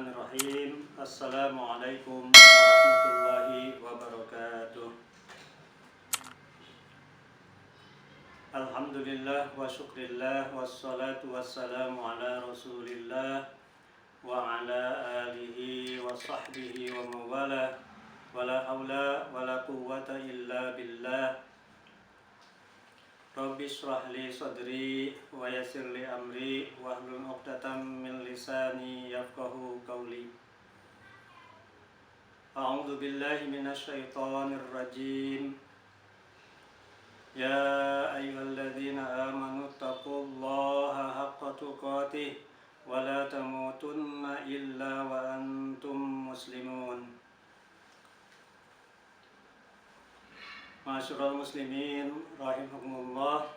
Bismillahirrahmanirrahim. Assalamualaikum warahmatullahi wabarakatuh. Alhamdulillah wa syukrillah wassalatu wassalamu ala rasulillah wa ala alihi wa sahbihi wa mawalah. Wala hawla wala quwwata illa billah. Rabbi shrah li sadri wa yassir li amri wahlul 'uqdatam min lisani yafqahu qawli. A'udzu billahi minasy syaithanir rajim. Ya ayyuhalladzina amanu taqullaha haqqa tuqatih wa la tamutunna illa wa antum muslimun. Ma'asyiral muslimin rahimakumullah.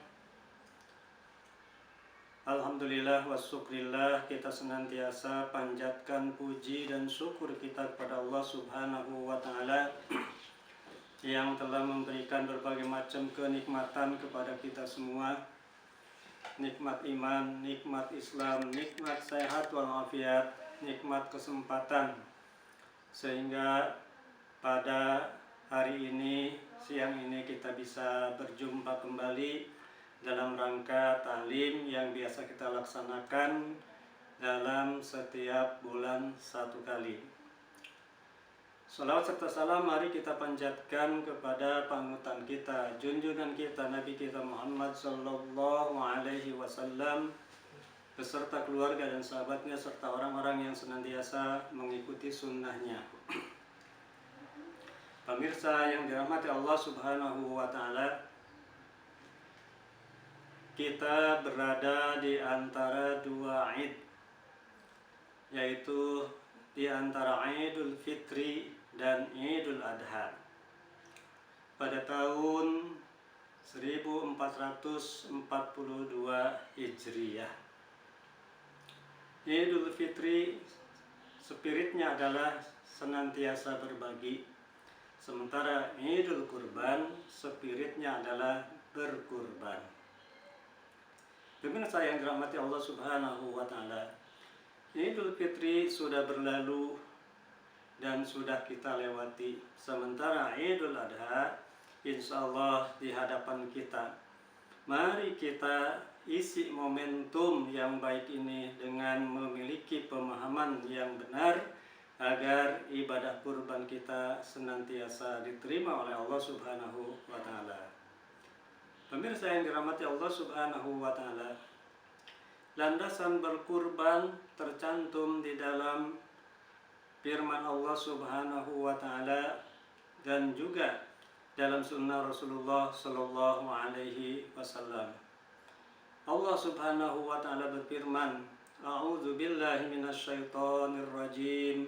Alhamdulillah wa syukrillah, kita senantiasa panjatkan puji dan syukur kita kepada Allah Subhanahu wa ta'ala yang telah memberikan berbagai macam kenikmatan kepada kita semua. Nikmat iman, nikmat Islam, nikmat sehat walafiat, nikmat kesempatan, sehingga pada hari ini, siang ini kita bisa berjumpa kembali dalam rangka ta'lim yang biasa kita laksanakan dalam setiap bulan satu kali. Salawat serta salam mari kita panjatkan kepada panutan kita, junjungan kita, Nabi kita Muhammad sallallahu alaihi wasallam beserta keluarga dan sahabatnya serta orang-orang yang senantiasa mengikuti sunnahnya. Pemirsa yang dirahmati Allah Subhanahu wa ta'ala, kita berada di antara dua Id, yaitu di antara Idul Fitri dan Idul Adha pada tahun 1442 Hijriah. Idul Fitri spiritnya adalah senantiasa berbagi, sementara Idul Kurban spiritnya adalah berkurban. Pemirsa yang dirahmati Allah Subhanahu wa ta'ala, Idul Fitri sudah berlalu dan sudah kita lewati, sementara Idul Adha insya Allah di hadapan kita. Mari kita isi momentum yang baik ini dengan memiliki pemahaman yang benar agar ibadah kurban kita senantiasa diterima oleh Allah Subhanahu wa ta'ala. Pemirsa yang dirahmati Allah Subhanahu wa ta'ala, landasan berkurban tercantum di dalam firman Allah Subhanahu wa ta'ala dan juga dalam sunnah Rasulullah sallallahu alaihi wasallam. Allah Subhanahu wa ta'ala berfirman, A'udzu billahi minasy syaithanir rajim.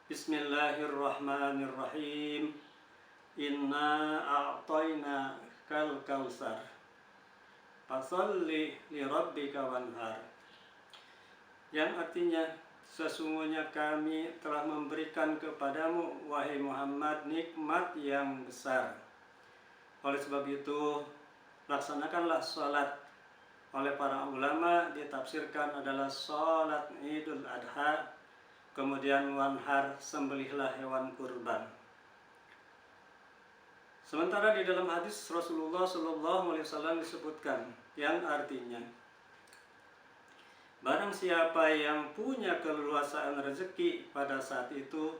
Bismillahirrahmanirrahim. Inna a'tayna kal kausar fasalli li rabbika wanhar. Yang artinya, sesungguhnya kami telah memberikan kepadamu wahai Muhammad nikmat yang besar. Oleh sebab itu, laksanakanlah salat. Oleh para ulama ditafsirkan adalah salat Idul Adha, kemudian wanhar, sembelihlah hewan kurban. Sementara di dalam hadis Rasulullah SAW disebutkan yang artinya, barang siapa yang punya keleluasaan rezeki pada saat itu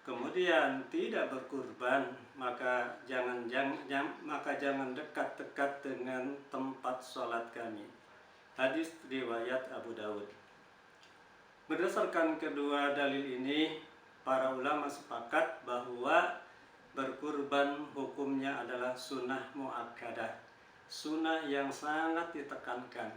kemudian tidak berkurban, maka jangan dekat-dekat dengan tempat sholat kami. Hadis riwayat Abu Dawud. Berdasarkan kedua dalil ini, para ulama sepakat bahwa berkurban hukumnya adalah sunnah muakkadah, sunnah yang sangat ditekankan,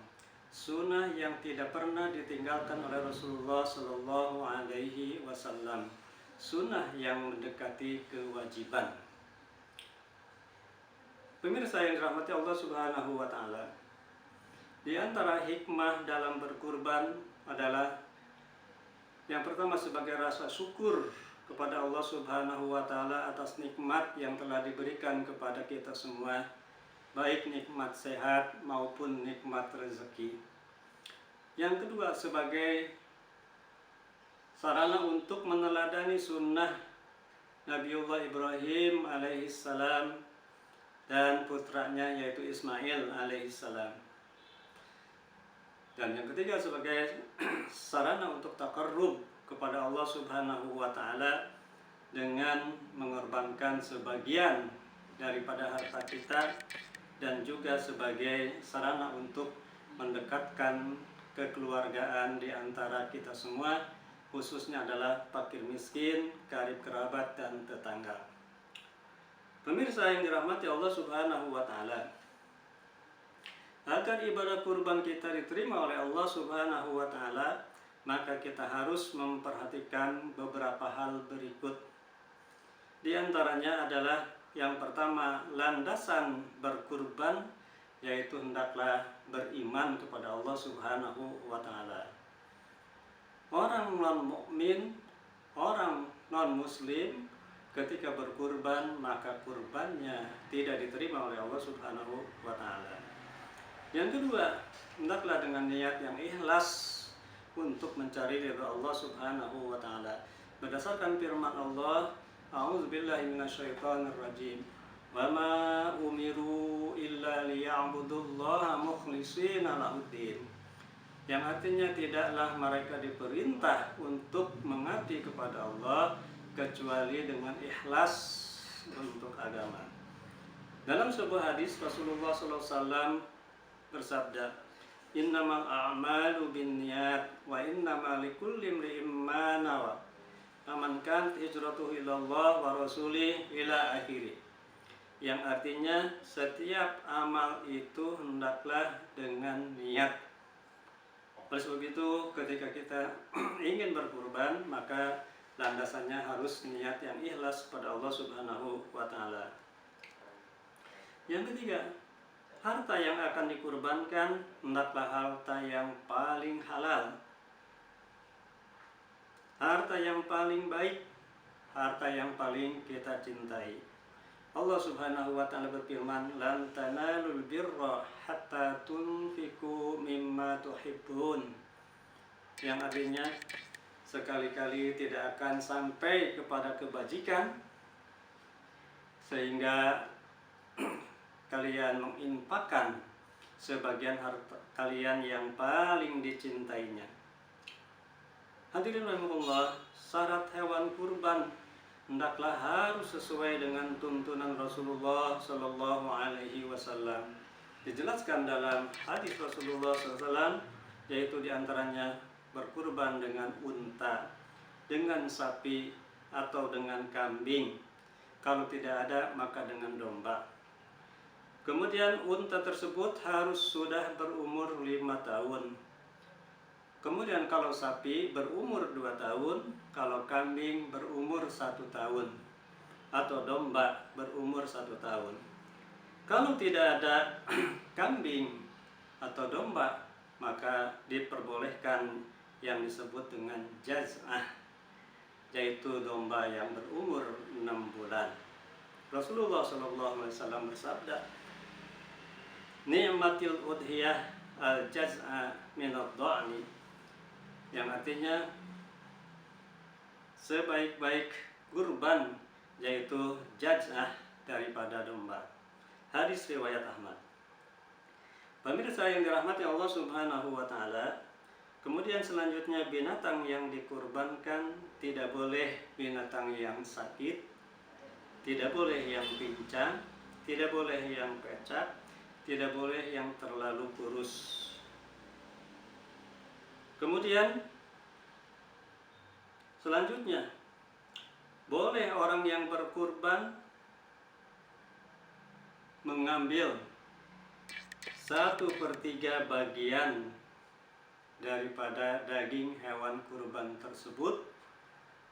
sunnah yang tidak pernah ditinggalkan oleh Rasulullah Sallallahu Alaihi Wasallam, sunnah yang mendekati kewajiban. Pemirsa yang dirahmati Allah Subhanahu wa ta'ala, di antara hikmah dalam berkurban adalah yang pertama sebagai rasa syukur kepada Allah Subhanahu wa ta'ala atas nikmat yang telah diberikan kepada kita semua, baik nikmat sehat maupun nikmat rezeki. Yang kedua, sebagai sarana untuk meneladani sunnah Nabiullah Ibrahim alaihissalam dan putranya yaitu Ismail alaihissalam. Dan yang ketiga sebagai sarana untuk taqarrub kepada Allah Subhanahu wa taala dengan mengorbankan sebagian daripada harta kita, dan juga sebagai sarana untuk mendekatkan kekeluargaan di antara kita semua, khususnya adalah fakir miskin, karib kerabat dan tetangga. Pemirsa yang dirahmati Allah Subhanahu wa taala, agar ibadah kurban kita diterima oleh Allah Subhanahu wa taala, maka kita harus memperhatikan beberapa hal berikut. Di antaranya adalah yang pertama, landasan berkurban, yaitu hendaklah beriman kepada Allah Subhanahu wa taala. Orang non-mukmin, orang non-muslim ketika berkurban, maka kurbannya tidak diterima oleh Allah Subhanahu wa taala. Yang kedua, hendaklah dengan niat yang ikhlas untuk mencari ridha Allah Subhanahu wa taala. Berdasarkan firman Allah, A'udzubillahi minasyaitonirrajim. Wa ma umiru illa liya'budullaha mukhlishina lahuddin. Yang artinya tidaklah mereka diperintah untuk mengabdi kepada Allah kecuali dengan ikhlas untuk agama. Dalam sebuah hadis Rasulullah SAW bersabda, innamal a'malu binniyat wa innamal likulli imri'in ma nawa. Faman kanat hijratuhu ilallah wa rasulih ila akhirih. Yang artinya setiap amal itu hendaklah dengan niat. Oleh sebab itu ketika kita ingin berkurban, maka landasannya harus niat yang ikhlas pada Allah Subhanahu wa taala. Yang ketiga, harta yang akan dikurbankan hendaklah harta yang paling halal, harta yang paling baik, harta yang paling kita cintai. Allah Subhanahu wa taala berfirman, lan tanalul birra hatta tunfiqu mimma tuhibbun. Yang artinya sekali-kali tidak akan sampai kepada kebajikan sehingga kalian menginfakkan sebagian harta kalian yang paling dicintainya. Hadirin rahimakumullah, syarat hewan kurban hendaklah harus sesuai dengan tuntunan Rasulullah Shallallahu Alaihi Wasallam. Dijelaskan dalam hadis Rasulullah SAW, yaitu diantaranya berkurban dengan unta, dengan sapi atau dengan kambing. Kalau tidak ada maka dengan domba. Kemudian unta tersebut harus sudah berumur 5 tahun. Kemudian kalau sapi berumur 2 tahun, kalau kambing berumur 1 tahun, atau domba berumur 1 tahun. Kalau tidak ada kambing atau domba, maka diperbolehkan yang disebut dengan jaz'ah, yaitu domba yang berumur 6 bulan. Rasulullah SAW bersabda, ni'matil udhiyah al-jaz'a minad dha'ni, yang artinya sebaik-baik kurban yaitu jaz'ah daripada domba. Hadis riwayat Ahmad. Pemirsa yang dirahmati Allah Subhanahu wa taala, kemudian selanjutnya binatang yang dikurbankan tidak boleh binatang yang sakit, tidak boleh yang pincang, tidak boleh yang pecah, tidak boleh yang terlalu kurus. Kemudian selanjutnya, boleh orang yang berkurban mengambil 1/3 bagian daripada daging hewan kurban tersebut,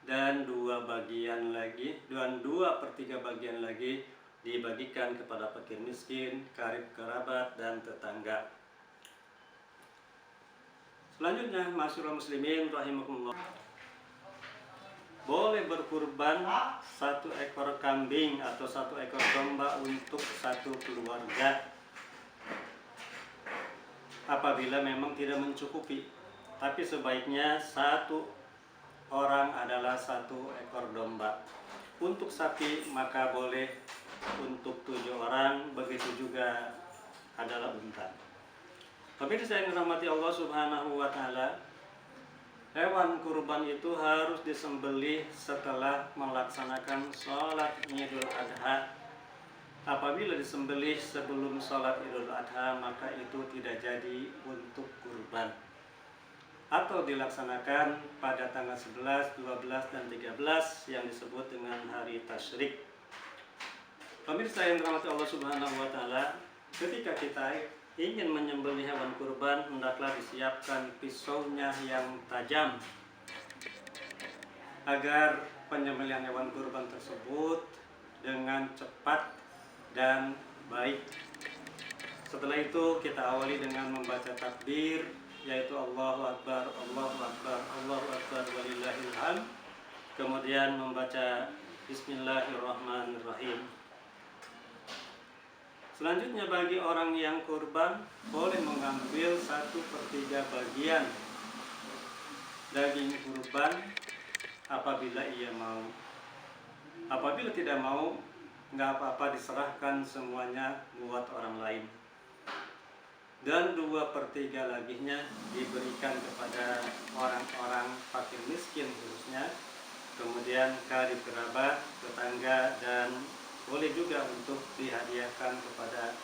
dan 2/3 bagian lagi dibagikan kepada fakir miskin, karib kerabat dan tetangga. Selanjutnya, masyaallah muslimin rahimakumullah, boleh berkurban 1 ekor kambing atau 1 ekor domba untuk 1 keluarga apabila memang tidak mencukupi. Tapi sebaiknya 1 orang adalah 1 ekor domba. Untuk sapi maka boleh untuk 7 orang, begitu juga adalah unta. Pemirsa yang dirahmati Allah Subhanahu wa Ta'ala, hewan kurban itu harus disembelih setelah melaksanakan sholat Idul Adha. Apabila disembelih sebelum sholat Idul Adha, maka itu tidak jadi untuk kurban. Atau dilaksanakan pada tanggal 11, 12, dan 13 yang disebut dengan hari tasyrik. Pemirsa yang dirahmati Allah Subhanahu wa Ta'ala, ketika kita ingin menyembelih hewan kurban, hendaklah disiapkan pisaunya yang tajam agar penyembelihan hewan kurban tersebut dengan cepat dan baik. Setelah itu kita awali dengan membaca takbir, yaitu Allahu Akbar, Allahu Akbar, Allahu Akbar, walillahil hamd. Kemudian membaca Bismillahirrahmanirrahim. Selanjutnya bagi orang yang kurban boleh mengambil 1/3 bagian daging kurban apabila ia mau. Apabila tidak mau, nggak apa-apa, diserahkan semuanya buat orang lain. Dan 2/3 laginya diberikan kepada orang-orang fakir miskin khususnya, kemudian karib kerabat, tetangga, dan boleh juga untuk dihadiahkan kepada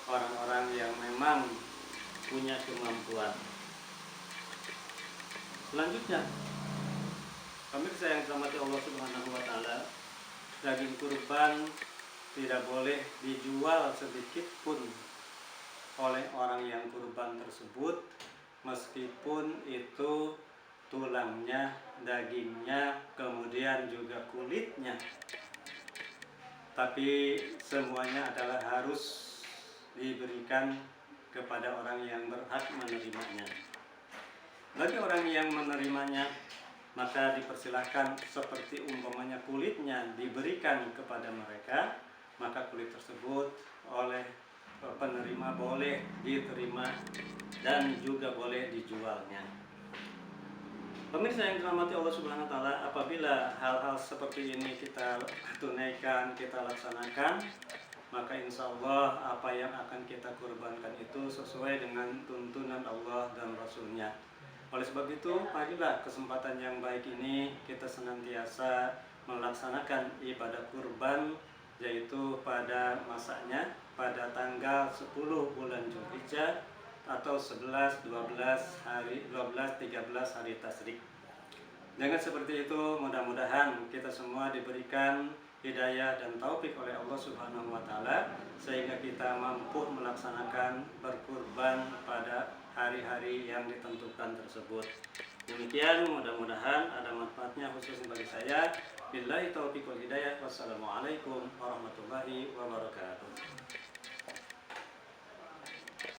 orang-orang yang memang punya kemampuan. Selanjutnya, pemirsa yang dirahmati Allah Subhanahu wa Ta'ala, daging kurban tidak boleh dijual sedikit pun oleh orang yang kurban tersebut, meskipun itu tulangnya, dagingnya, kemudian juga kulitnya. Tapi semuanya adalah harus diberikan kepada orang yang berhak menerimanya. Bagi orang yang menerimanya, maka dipersilahkan seperti umpamanya kulitnya diberikan kepada mereka, maka kulit tersebut oleh penerima boleh diterima dan juga boleh dijualnya. Pemirsa yang dirahmati Allah Subhanahu wa Ta'ala, apabila hal-hal seperti ini kita tunaikan, kita laksanakan, maka insya Allah apa yang akan kita kurbankan itu sesuai dengan tuntunan Allah dan Rasulnya. Oleh sebab itu, marilah kesempatan yang baik ini kita senantiasa melaksanakan ibadah kurban, yaitu pada masanya pada tanggal 10 bulan Zulhijjah atau 11, 12, 13 hari tasyrik. Dengan seperti itu, mudah-mudahan kita semua diberikan hidayah dan taufik oleh Allah Subhanahu wa Ta'ala, sehingga kita mampu melaksanakan berkurban pada hari-hari yang ditentukan tersebut. Demikian, mudah-mudahan ada manfaatnya khusus bagi saya. Billahi taufiq wal hidayah. Wassalamualaikum warahmatullahi wabarakatuh.